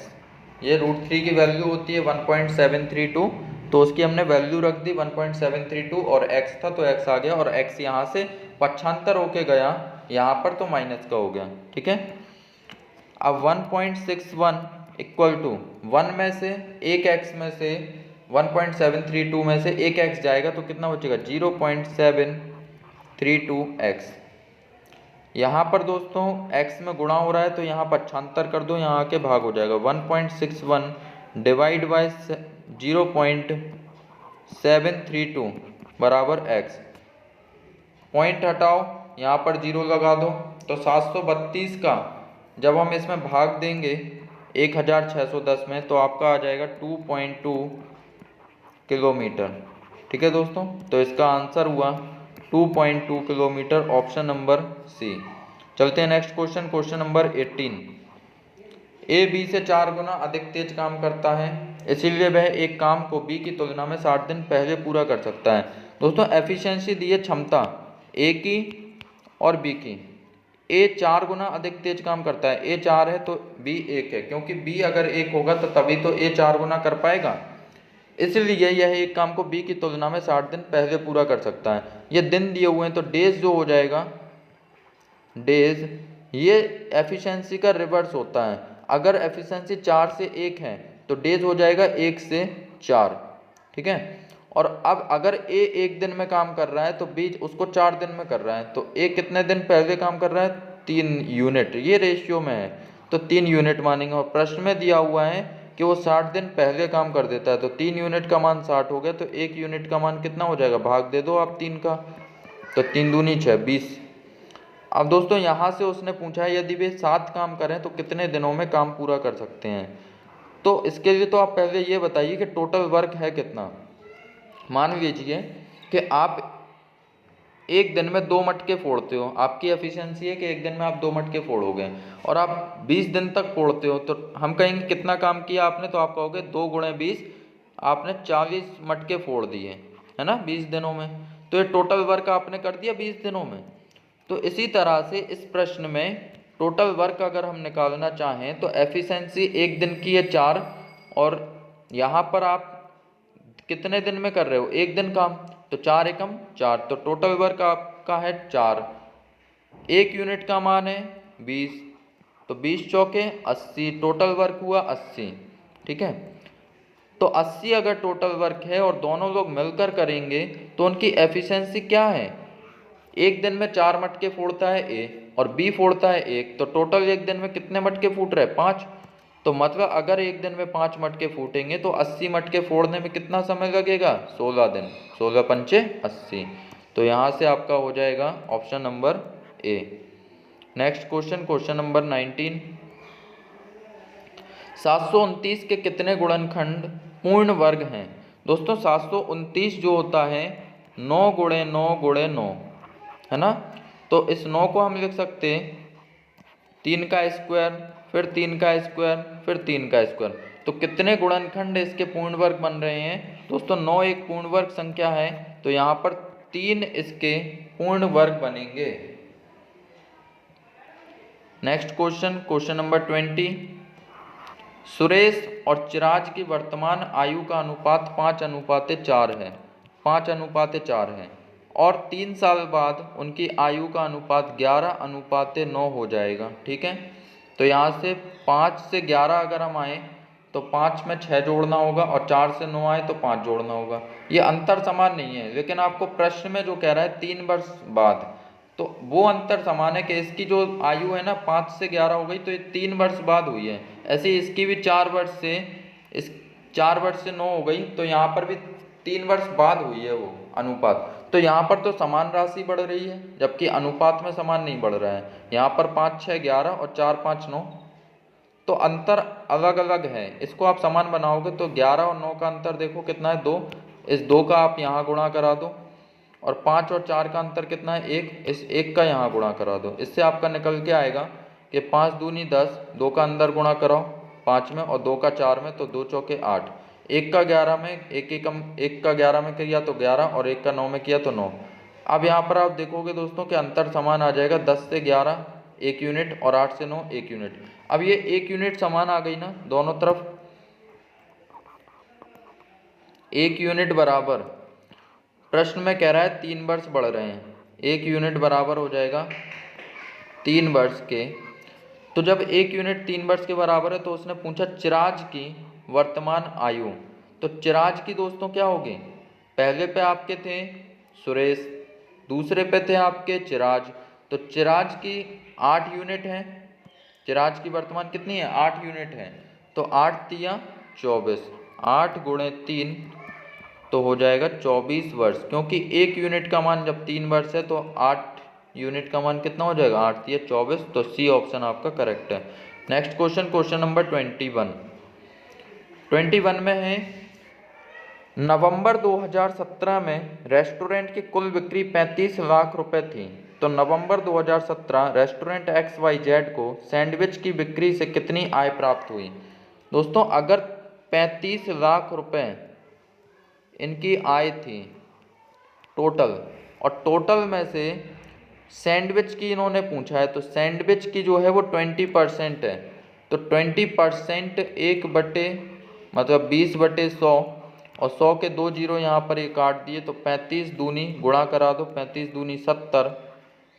ये √3 की वैल्यू होती है 1.732, तो उसकी हमने वैल्यू रख दी 1.732 और x था तो x आ गया, और x यहाँ से 75 होके गया यहाँ पर, तो माइनस का हो गया। ठीक है, अब 1.61 इक्वल टू 1 में से एक x में से 1.732 में से एक x जाएगा तो कितना बचेगा 0.732x। यहाँ पर दोस्तों x में गुणा हो रहा है तो यहाँ 75 कर दो, यहाँ आके भाग हो जाएगा 1.61 डिवाइड बाय 0.732 बराबर x, पॉइंट हटाओ यहाँ पर 0 लगा दो, तो 732 का जब हम इसमें भाग देंगे 1610 में तो आपका आ जाएगा 2.2 किलोमीटर। ठीक है दोस्तों, तो इसका आंसर हुआ 2.2 किलोमीटर, ऑप्शन नंबर सी। चलते हैं next question, question number 18। A B से 4 गुना अधिक तेज काम करता है, इसीलिए वह एक काम को बी की तुलना में 60 दिन पहले पूरा कर सकता है। दोस्तों एफिशिएंसी दी है क्षमता ए की और बी की, ए 4 गुना अधिक तेज काम करता है, ए 4 है तो बी 1 है, क्योंकि बी अगर 1 होगा तो तभी तो ए 4 गुना कर पाएगा, इसलिए यह एक काम को बी की तुलना में 60 दिन पहले पूरा कर सकता है। ये दिन दिए हुए हैं तो डेज जो हो जाएगा डेज, ये एफिशिएंसी का रिवर्स होता है, अगर एफिशिएंसी 4 से 1 है तो डेज हो जाएगा 1 से 4। ठीक है, और अब अगर ए 1 दिन में काम कर रहा है तो बी उसको 4 दिन में कर रहा है, तो ए कितने दिन पहले काम कर रहा है 3 यूनिट, ये रेशियो में है तो 3 यूनिट मानेंगे, और प्रश्न में दिया हुआ है कि वो 60 दिन पहले काम कर देता है, तो 3 यूनिट का मान 60 हो गया, तो 1 यूनिट का मान कितना हो जाएगा, भाग दे दो आप 3 का, तो 3 दूनी 6 20। अब दोस्तों यहाँ से उसने पूछा है यदि वे 7 काम करें तो कितने दिनों में काम पूरा कर सकते हैं, तो इसके लिए तो आप पहले ये बताइए कि टोटल वर्क है कितना। मान लीजिए कि आप एक दिन में 2 मटके फोड़ते हो, आपकी एफिशिएंसी है कि एक दिन में आप 2 मटके फोड़ोगे, और आप 20 दिन तक फोड़ते हो, तो हम कहेंगे कितना काम किया आपने, तो आप कहोगे 2 गुणे 20, आपने 40 मटके फोड़ दिए, है ना 20 दिनों में, तो ये टोटल वर्क आपने कर दिया 20 दिनों में। तो इसी तरह से इस प्रश्न में टोटल वर्क अगर हम निकालना चाहें तो एफिशिएंसी एक दिन की है 4, और यहाँ पर आप कितने दिन में कर रहे हो, एक दिन काम, तो 4 एकम 4, तो टोटल वर्क आपका है 4, 1 यूनिट का मान है 20, तो 20 चौके 80, टोटल वर्क हुआ 80। ठीक है, तो 80 अगर टोटल वर्क है और दोनों लोग मिलकर करेंगे तो उनकी एफिशिएंसी क्या है, एक दिन में 4 मटके फोड़ता है ए और बी फोड़ता है 1, तो टोटल एक दिन में कितने मटके फूट रहे 5, तो मतलब अगर एक दिन में 5 मटके फूटेंगे तो 80 मटके फोड़ने में कितना समय लगेगा 16 दिन, 16 पंचे 80, तो यहाँ से आपका हो जाएगा option number A. Next question, question number 19। 729 के कितने गुणनखंड पूर्ण वर्ग हैं। दोस्तों 729 जो होता है 9 गुणे 9 गुणे 9 है ना, तो इस 9 को हम लिख सकते हैं 3 का स्क्वायर, फिर 3 का स्क्वायर, फिर 3 का स्क्वायर, तो कितने गुणनखंड इसके पूर्ण वर्ग बन रहे हैं दोस्तों, 9 एक पूर्ण वर्ग संख्या है, तो यहाँ पर 3 इसके पूर्ण वर्ग बनेंगे। Next question, question number 20। Suresh और चिराज की वर्तमान आयु का अनुपात 5:4 है, 5:4 है, और 3 साल बाद उनकी आयु का अनुपात 11:9 हो जाएगा। ठीक है, तो यहाँ से 5 से 11 अगर हम आए तो 5 में 6 जोड़ना होगा, और 4 से 9 आए तो 5 जोड़ना होगा। ये अंतर समान नहीं है, लेकिन आपको प्रश्न में जो कह रहा है 3 वर्ष बाद, तो वो अंतर समान है कि इसकी जो आयु है ना 5 से 11 हो गई, तो ये 3 वर्ष बाद हुई है। ऐसे ही इसकी भी 4 वर्ष से, इस 4 वर्ष से 9 हो गई, तो यहाँ पर भी 3 वर्ष बाद हुई है वो अनुपात। तो यहाँ पर तो समान राशि बढ़ रही है, जबकि अनुपात में समान नहीं बढ़ रहा है। यहाँ पर 5 6 11 और 4 5 9, तो अंतर अलग अलग है। इसको आप समान बनाओगे तो 11 और 9 का अंतर देखो कितना है, 2। इस 2 का आप यहाँ गुणा करा दो, और 5 और 4 का अंतर कितना है, 1। इस 1 का यहाँ गुणा करा दो। इससे आपका निकल के आएगा कि 5 दूनी 10, 2 का अंदर गुणा कराओ 5 में और 2 का 4 में, तो 2 चौके 8। 1 का 11 में, 1 का 11 में किया तो 11, और 1 का 9 में किया तो 9। अब यहाँ पर आप देखोगे दोस्तों कि अंतर समान आ जाएगा, 10 से 11 1 यूनिट और 8 से 9 1 यूनिट। अब ये 1 यूनिट समान आ गई ना दोनों तरफ, 1 यूनिट बराबर, प्रश्न में कह रहा है 3 वर्ष बढ़ रहे हैं, 1 यूनिट बराबर हो जाएगा 3 वर्ष के। तो जब 1 यूनिट 3 वर्ष के बराबर है तो उसने पूछा चिराज की वर्तमान आयु। तो चिराज की दोस्तों क्या होगी, पहले पे आपके थे सुरेश, दूसरे पे थे आपके चिराज, तो चिराज की 8 यूनिट है, चिराज की वर्तमान कितनी है, 8 यूनिट है। तो 8 तिया 24, 8 गुणे 3 तो हो जाएगा 24 वर्ष, क्योंकि 1 यूनिट का मान जब 3 वर्ष है तो 8 यूनिट का मान कितना हो जाएगा, 8 तिया 24। तो सी ऑप्शन आपका करेक्ट है। नेक्स्ट क्वेश्चन, क्वेश्चन नंबर 21 में है, नवंबर 2017 में रेस्टोरेंट की कुल बिक्री 35 लाख रुपए थी। तो नवंबर 2017 रेस्टोरेंट XYZ को सैंडविच की बिक्री से कितनी आय प्राप्त हुई। दोस्तों अगर 35 लाख रुपए इनकी आय थी टोटल, और टोटल में से सैंडविच की इन्होंने पूछा है, तो सैंडविच की जो है वो 20% है। तो 20% 1/, मतलब 20/100, और 100 के 2 जीरो यहाँ पर ये काट दिए, तो 35 दूनी गुणा करा दो, 35 दूनी 70,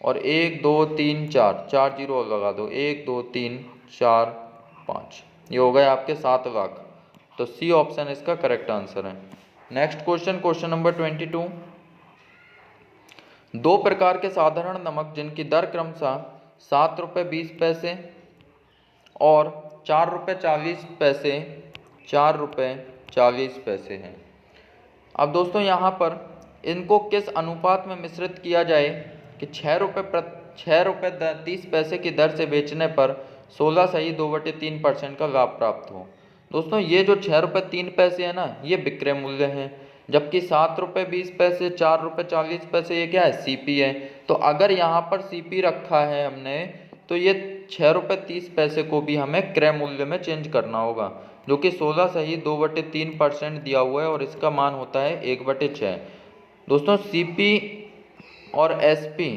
और 1 2 3 4, 4 जीरो लगा दो, 1 2 3 4 5, ये हो गए आपके 7 लाख। तो सी ऑप्शन इसका करेक्ट आंसर है। नेक्स्ट क्वेश्चन, क्वेश्चन नंबर 22, 2 प्रकार के साधारण नमक जिनकी दर क्रमशः 7 रुपये 20 पैसे और 4 रुपये 40 पैसे, 4 रुपये 40 पैसे हैं। अब दोस्तों यहाँ पर इनको किस अनुपात में मिश्रित किया जाए कि 6 रुपये 30 पैसे की दर से बेचने पर 16 सही 2/3% का लाभ प्राप्त हो। दोस्तों ये जो 6 रुपये 3 पैसे है ना, ये विक्रय मूल्य हैं, जबकि 7 रुपये 20 पैसे, 4 रुपये 40 पैसे, ये क्या है, CP है। तो अगर यहाँ पर CP रखा है हमने, तो ये 6 रुपये 30 पैसे को भी हमें क्रय मूल्य में चेंज करना होगा, जो कि 16 सही 2/3% दिया हुआ है, और इसका मान होता है 1/6। दोस्तों CP और SP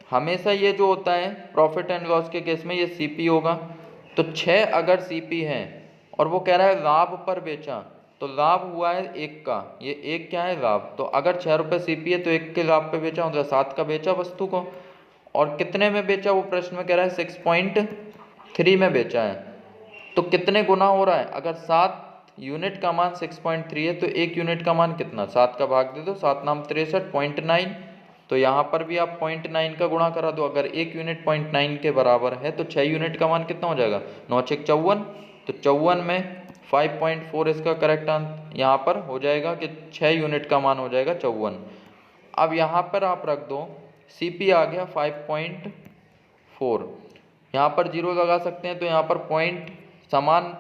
हमेशा ये जो होता है प्रॉफिट एंड लॉस के केस में ये CP होगा। तो 6 अगर CP है और वो कह रहा है लाभ पर बेचा, तो लाभ हुआ है 1 का, ये 1 क्या है, लाभ। तो अगर 6 रुपये CP है तो 1 के लाभ पे बेचा, मतलब 7 का बेचा वस्तु को, और कितने में बेचा, वो प्रश्न में कह रहा है 6.3 में बेचा है। तो कितने गुना हो रहा है, अगर 7 यूनिट का मान 6.3 है तो 1 यूनिट का मान कितना, 7 का भाग दे दो, 7 नाम 63, 0.9। तो यहाँ पर भी आप 0.9 का गुणा करा दो, अगर 1 यूनिट 0.9 के बराबर है तो 6 यूनिट का मान कितना हो जाएगा, 9 6 54। तो 54 में 5.4 इसका करेक्ट आंसर यहाँ पर हो जाएगा कि 6 यूनिट का मान हो जाएगा 54। अब यहाँ पर आप रख दो, CP आ गया 5.4, यहाँ पर जीरो लगा सकते हैं, तो यहाँ पर पॉइंट समान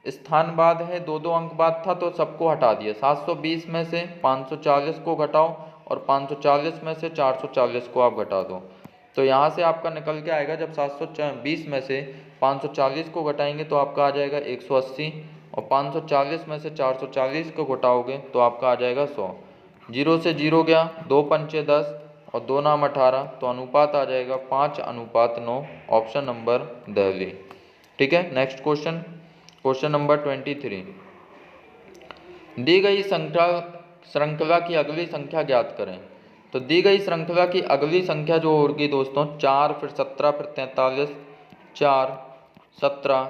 स्थान बाद है, 2 2 अंक बाद था, तो सबको हटा दिया। 720 में से 540 को घटाओ, और 540 में से 440 को आप घटा दो। तो यहाँ से आपका निकल के आएगा, जब 720 में से 540 को घटाएंगे तो आपका आ जाएगा 180, और 540 में से 440 को घटाओगे तो आपका आ जाएगा 100। जीरो से जीरो गया, 2 पंचे 10 और 2 नाम 18, तो अनुपात आ जाएगा 5:9, ऑप्शन नंबर दिल्ली। ठीक है। नेक्स्ट क्वेश्चन, क्वेश्चन नंबर 23, दी गई श्रृंखला की अगली संख्या ज्ञात करें। तो दी गई श्रृंखला की अगली संख्या जो होगी दोस्तों, 4 फिर 17 फिर 43, 4 17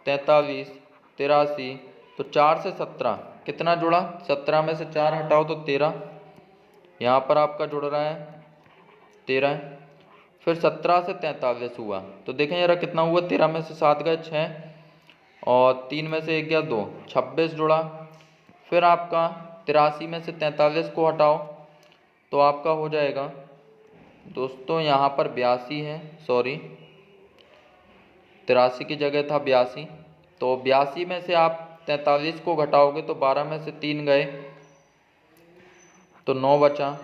43 83, तो 4 से 17 कितना जुड़ा, 17 में से 4 हटाओ तो 13, यहाँ पर आपका जुड़ रहा है 13 है। फिर 17 से 43 हुआ तो देखें जरा कितना हुआ, 13 में से 7 गए 6 और 3 में से 1 गया 2, 26 जुड़ा। फिर आपका 83 में से 43 को हटाओ तो आपका हो जाएगा दोस्तों यहाँ पर 82 है, सॉरी 83 की जगह था 82। तो 82 में से आप 43 को घटाओगे तो 12 में से 3 गए तो 9 बचा,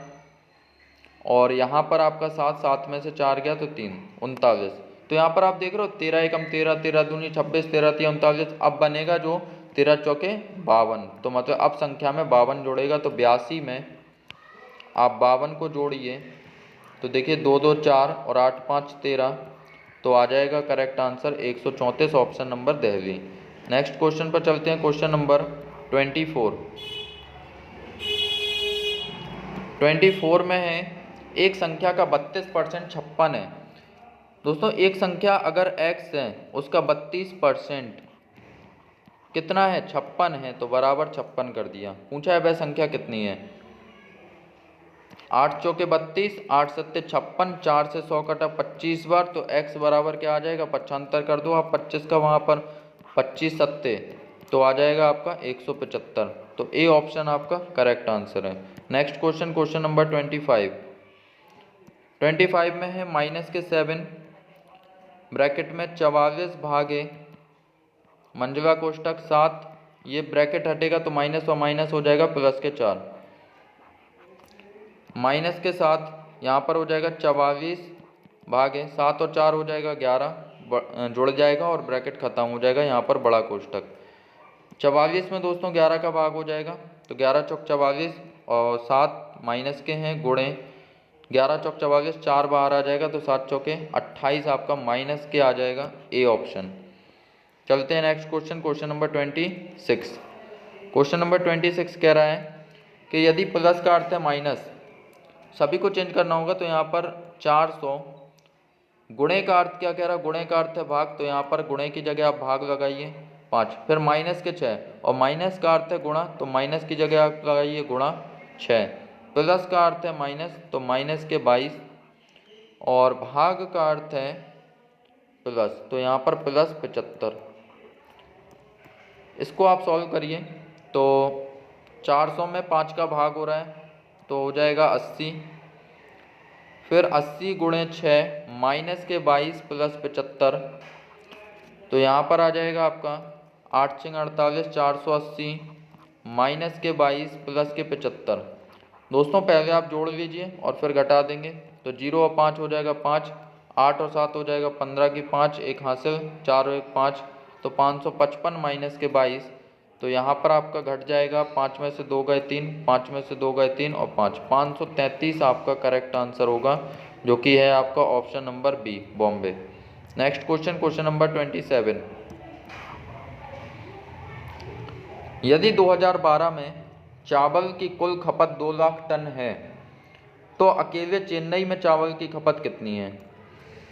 और यहाँ पर आपका 7 में से 4 गया तो 3, 39। तो यहाँ पर आप देख रहे हो 13 एकम 13, 13 दूनी 26, 13 तिया 39। अब बनेगा जो 13 चौके 52, तो मतलब अब संख्या में 52 जोड़ेगा। तो 82 में आप 52 को जोड़िए तो देखिए 2 2 4 और 8 5 13, तो आ जाएगा correct answer 134, option number Delhi. Next question पर चलते हैं, क्वेश्चन नंबर 24। 24 में है एक संख्या का 32% 56 है। दोस्तों एक संख्या अगर x है उसका 32% कितना है, 56 है, तो बराबर 56 कर दिया। पूछा है वह संख्या कितनी है। 8 चौके 32, 8 सत्ते 56, 4 से 100 कटा 25 बार, तो x बराबर क्या आ जाएगा 75 कर दो आप 25 का वहाँ पर, 25 सत्ते तो आ जाएगा आपका 175। तो ए ऑप्शन आपका करेक्ट आंसर है। Next question, question number 25। 25 में है माइनस के 7 ब्रैकेट में 44 भागे मंझला कोष्टक 7, ये ब्रैकेट हटेगा तो माइनस और माइनस हो जाएगा प्लस के 4, माइनस के 7 यहाँ पर हो जाएगा 44 भागे 7 और 4 हो जाएगा 11, जुड़ जाएगा और ब्रैकेट खत्म हो जाएगा यहाँ पर बड़ा कोष्टक। 44 में दोस्तों 11 का भाग हो जाएगा तो 11 चौक 44 और 7 माइनस के हैं गुणे 11 चौक 44, 4 बाहर आ जाएगा तो 7 चौके 28 आपका माइनस के आ जाएगा, ए ऑप्शन। चलते हैं next question, question number 26। Question number 26 कह रहा है कि यदि प्लस का अर्थ है माइनस, सभी को चेंज करना होगा तो यहाँ पर 400, गुणे का अर्थ क्या कह रहा है, गुणे का अर्थ है भाग, तो यहाँ पर गुणे की जगह आप भाग लगाइए 5, फिर माइनस के 6 और माइनस का अर्थ है गुणा, तो माइनस की जगह आप लगाइए गुणा 6, प्लस का अर्थ है माइनस तो माइनस के 22 और भाग का अर्थ है प्लस, तो यहाँ पर प्लस 75। इसको आप सॉल्व करिए तो 400 में 5 का भाग हो रहा है तो हो जाएगा 80, फिर 80 गुणे 6 माइनस के 22 प्लस 75, तो यहाँ पर आ जाएगा आपका 8 6 48, 480 माइनस के 22 प्लस के 75। दोस्तों पहले आप जोड़ लीजिए और फिर घटा देंगे तो 0 और 5 हो जाएगा 5, 8 और 7 हो जाएगा 15 की 5, एक हासिल 4 और 1 5, तो 555 माइनस के 22, तो यहाँ पर आपका घट जाएगा 5 में से 2 गए 3, 5 में से 2 गए 3 और 5, 533 आपका करेक्ट आंसर होगा, जो कि है आपका option number B Bombay. Next question, question number 27। यदि 2012 में चावल की कुल खपत 2 लाख टन है तो अकेले चेन्नई में चावल की खपत कितनी है।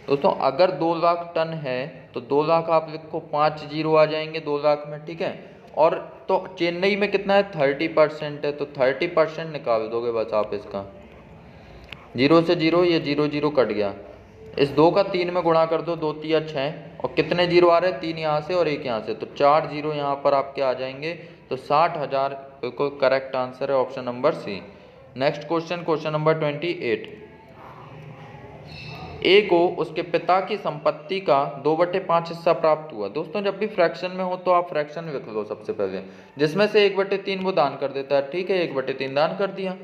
दोस्तों अगर 2 लाख टन है तो 2 लाख आप लिखो, 5 जीरो आ जाएंगे 2 लाख में, ठीक है। और तो चेन्नई में कितना है 30% है, तो 30% निकाल दोगे बस आप इसका, 0 से 0 ये 0 0 कट गया, इस 2 का 3 में गुणा कर दो, 2 तिया 6 और कितने जीरो आ रहे हैं 3 यहाँ से और 1 यहाँ से, तो 4 जीरो यहाँ पर आपके आ जाएंगे, तो 60,000 बिल्कुल करेक्ट आंसर है, option number C. Next question, question number 28। A को उसके पिता की संपत्ति का 2/5 हिस्सा प्राप्त हुआ। दोस्तों जब भी फ्रैक्शन में हो तो आप फ्रैक्शन लिख लो सबसे पहले, जिसमें से 1/3 वो दान कर देता है, ठीक है, 1/3 दान कर दिया।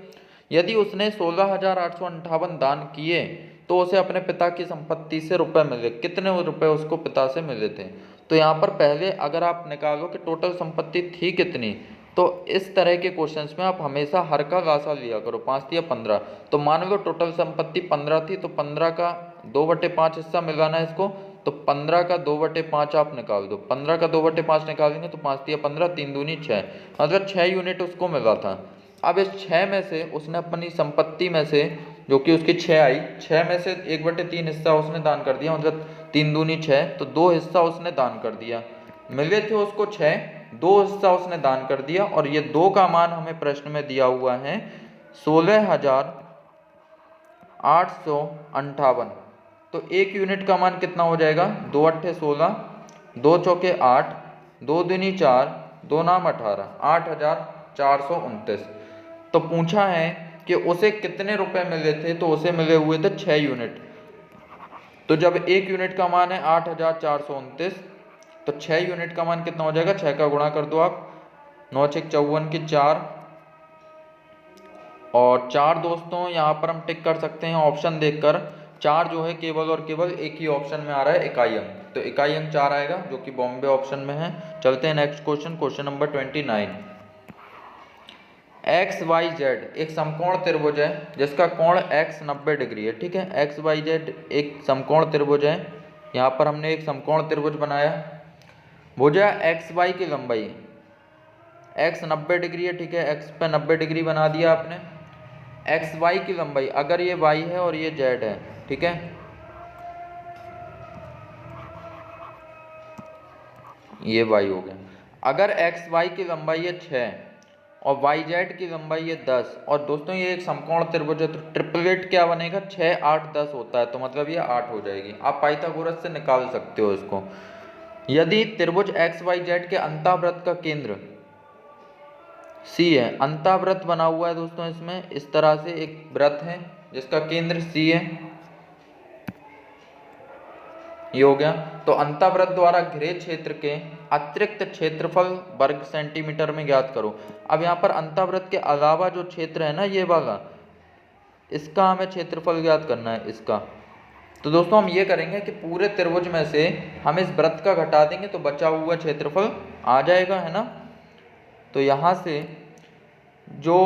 यदि उसने 16,858 दान किए तो उसे अपने पिता की संपत्ति से रुपए मिले, कितने रुपए उसको पिता से मिले थे। तो यहाँ पर पहले अगर आप निकालो कि टोटल संपत्ति थी कितनी, तो इस तरह के क्वेश्चंस में आप हमेशा हर का गासा लिया करो, 5 या 15, तो मान लो टोटल संपत्ति 15 थी तो 15 का 2/5 हिस्सा मिलाना है इसको, तो 15 का 2/5 आप निकाल दो, 15 का 2/5 निकालेंगे तो 5 या 15, 3 दूनी 6, मतलब 6 यूनिट उसको मिला था। अब इस 6 में से उसने अपनी संपत्ति में से जो कि उसकी 6 आई, 6 में से 1/3 हिस्सा उसने दान कर दिया, मतलब 3 दूनी 6, तो 2 हिस्सा उसने दान कर दिया। मिले थे उसको 6, 2 हिस्सा उसने दान कर दिया, और ये 2 का मान हमें प्रश्न में दिया हुआ है 16,858। 858। तो 1 यूनिट का मान कितना हो जाएगा? 2 अट्ठे 16, 2 चौके 8, 2 दूनी 4, 2 नाम 18, 8429। तो पूछा है कि उसे कितने रुपए मिले थे, तो उसे मिले हुए थे 6 यूनिट। तो जब 1 यूनिट का मान है 8429, तो 6 यूनिट का मान कितना हो जाएगा? 6 का गुणा कर दो आप, 9 6 54 की 4, और 4 दोस्तों यहाँ पर हम टिक कर सकते हैं ऑप्शन देखकर। 4 जो है केवल और केवल एक ही ऑप्शन में आ रहा है, इकाई अंक, तो इकाई अंक 4 आएगा जो कि बॉम्बे ऑप्शन में है। चलते हैं next question, question number 29। X Y Z एक समकोण त्रिभुज है जिसका कोण x 90 डिग्री है। ठीक है, एक्स वाई जेड एक समकोण त्रिभुज है। यहाँ पर हमने एक समकोण त्रिभुज बनाया। भुजा एक्स वाई की लंबाई x 90 डिग्री है। ठीक है, x पे 90 डिग्री बना दिया आपने। एक्स वाई की लंबाई, अगर ये y है और ये z है, ठीक है, ये y हो गया। अगर एक्स वाई की लंबाई है 6 और वाई जेड की लंबाई है 10, और दोस्तों ये एक समकोण त्रिभुज है, तो ट्रिपलेट क्या बनेगा? 6 8 10 होता है, तो मतलब ये 8 हो जाएगी। आप पाइथागोरस से निकाल सकते हो इसको। यदि त्रिभुज एक्स वाई जेड के अंतःवृत्त का केंद्र C है, अंतःवृत्त बना हुआ है दोस्तों, इसमें इस तरह से एक वृत्त है जिसका केंद्र C है, ये हो गया। तो अंतःवृत्त द्वारा घिरे क्षेत्र के अतिरिक्त क्षेत्रफल वर्ग सेंटीमीटर में ज्ञात करो। अब यहाँ पर अंतःवृत्त के अलावा जो क्षेत्र है ना, ये वाला, इसका हमें क्षेत्रफल ज्ञात करना है, इसका। तो दोस्तों हम ये करेंगे कि पूरे त्रिभुज में से हम इस वृत्त का घटा देंगे तो बचा हुआ क्षेत्रफल आ जाएगा, है ना। तो यहाँ से जो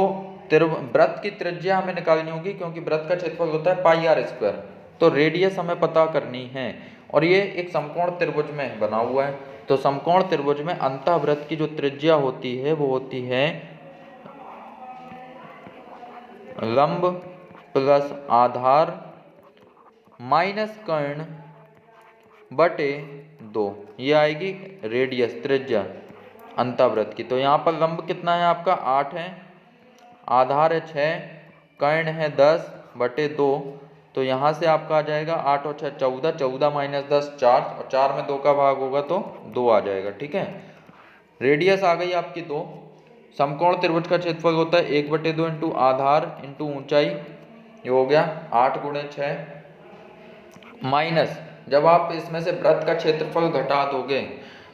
वृत्त की त्रिज्या हमें निकालनी होगी, क्योंकि वृत्त का क्षेत्रफल होता है पाई आर स्क्वायर, तो रेडियस हमें पता करनी है। और ये एक समकोण त्रिभुज में बना हुआ है, तो समकोण त्रिभुज में अंतःवृत्त की जो त्रिज्या होती है वो होती है लंब प्लस आधार माइनस कर्ण बटे 2, ये आएगी रेडियस, त्रिज्या अंतःवृत्त की। तो यहाँ पर लंब कितना है आपका? 8 है, आधार है 6, कर्ण है 10 बटे 2, तो यहाँ से आपका आ जाएगा 8 और 6 14, 14 माइनस 10 4, और 4 में 2 का भाग होगा तो 2 आ जाएगा। ठीक है, रेडियस आ गई आपकी 2। समकोण त्रिभुज का क्षेत्रफल होता है 1/2 इंटू आधार इंटू ऊंचाई, ये हो गया 8 गुणे 6, माइनस जब आप इसमें से वृत्त का क्षेत्रफल घटा दोगे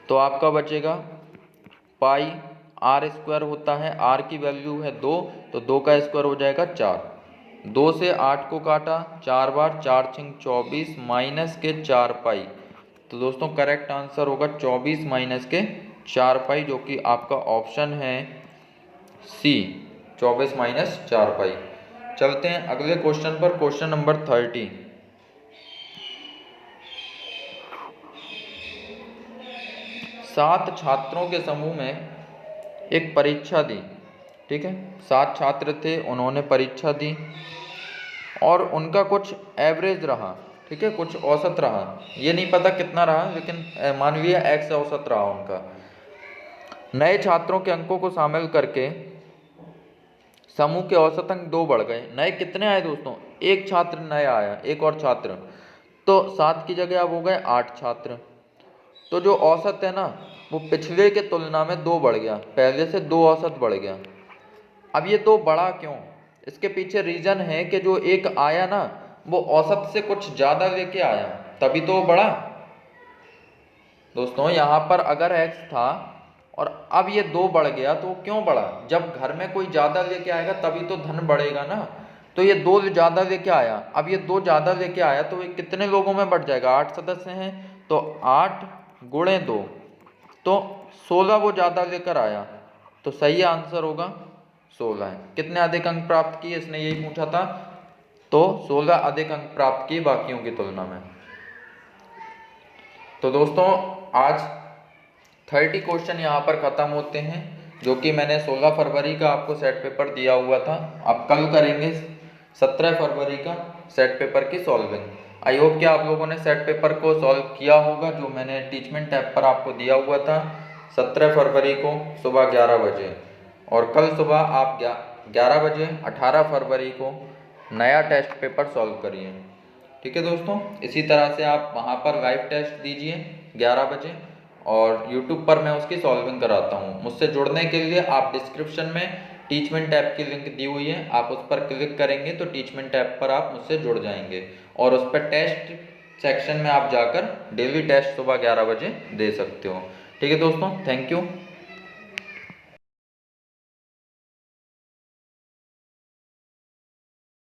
तो आपका बचेगा पाई आर स्क्वायर होता है, आर की वैल्यू है 2, तो 2 का स्क्वायर हो जाएगा 4। 2 से 8 को काटा 4 बार, 4 छिंग 24 माइनस के 4 पाई। तो दोस्तों करेक्ट आंसर होगा 24 माइनस के 4 पाई, जो कि आपका ऑप्शन है सी, 24 माइनस 4 पाई। चलते हैं अगले क्वेश्चन पर, क्वेश्चन नंबर 30। सात छात्रों के समूह में एक परीक्षा दी। ठीक है, 7 छात्र थे, उन्होंने परीक्षा दी और उनका कुछ एवरेज रहा। ठीक है, कुछ औसत रहा, ये नहीं पता कितना रहा, लेकिन मान लिया एक्स औसत रहा उनका। नए छात्रों के अंकों को शामिल करके समूह के औसत अंक 2 बढ़ गए। नए कितने आए दोस्तों? एक छात्र नया आया, एक और छात्र, तो 7 की जगह अब हो गए 8 छात्र। तो जो औसत है ना, वो पिछले के तुलना में 2 बढ़ गया, पहले से 2 औसत बढ़ गया। अब ये 2 बढ़ा क्यों? इसके पीछे रीजन है कि जो एक आया ना, वो औसत से कुछ ज़्यादा लेके आया, तभी तो बढ़ा। दोस्तों यहाँ पर अगर x था और अब ये 2 बढ़ गया, तो क्यों बढ़ा? जब घर में कोई ज़्यादा लेके आएगा तभी तो धन बढ़ेगा ना। तो ये 2 ज़्यादा लेके आया, अब ये 2 ज़्यादा लेके आया, तो ये कितने लोगों में बढ़ जाएगा? 8 सदस्य हैं, तो 8 गुणे 2, तो 16 वो ज़्यादा लेकर आया, तो सही आंसर होगा 16 है। कितने अधिक अंक प्राप्त किए, इसने यही पूछा था, तो 16 अधिक अंक प्राप्त किए बाकियों की तुलना में। तो दोस्तों आज 30 क्वेश्चन यहाँ पर ख़त्म होते हैं, जो कि मैंने 16 फरवरी का आपको सेट पेपर दिया हुआ था। अब कल करेंगे 17 फरवरी का सेट पेपर की सॉल्विंग। आई होप कि आप लोगों ने सेट पेपर को सॉल्व किया होगा, जो मैंने टीचमेंट ऐप पर आपको दिया हुआ था 17 फरवरी को सुबह 11 बजे, और कल सुबह आप 11 बजे 18 फरवरी को नया टेस्ट पेपर सॉल्व करिए। ठीक है दोस्तों, इसी तरह से आप वहाँ पर लाइव टेस्ट दीजिए 11 बजे, और यूट्यूब पर मैं उसकी सॉल्विंग कराता हूँ। मुझसे जुड़ने के लिए आप डिस्क्रिप्शन में टीचमेंट ऐप की लिंक दी हुई है, आप उस पर क्लिक करेंगे तो टीचमेंट ऐप पर आप मुझसे जुड़ जाएंगे, और उस पर टेस्ट सेक्शन में आप जाकर डेली टेस्ट सुबह 11 बजे दे सकते हो। ठीक है दोस्तों, थैंक यू।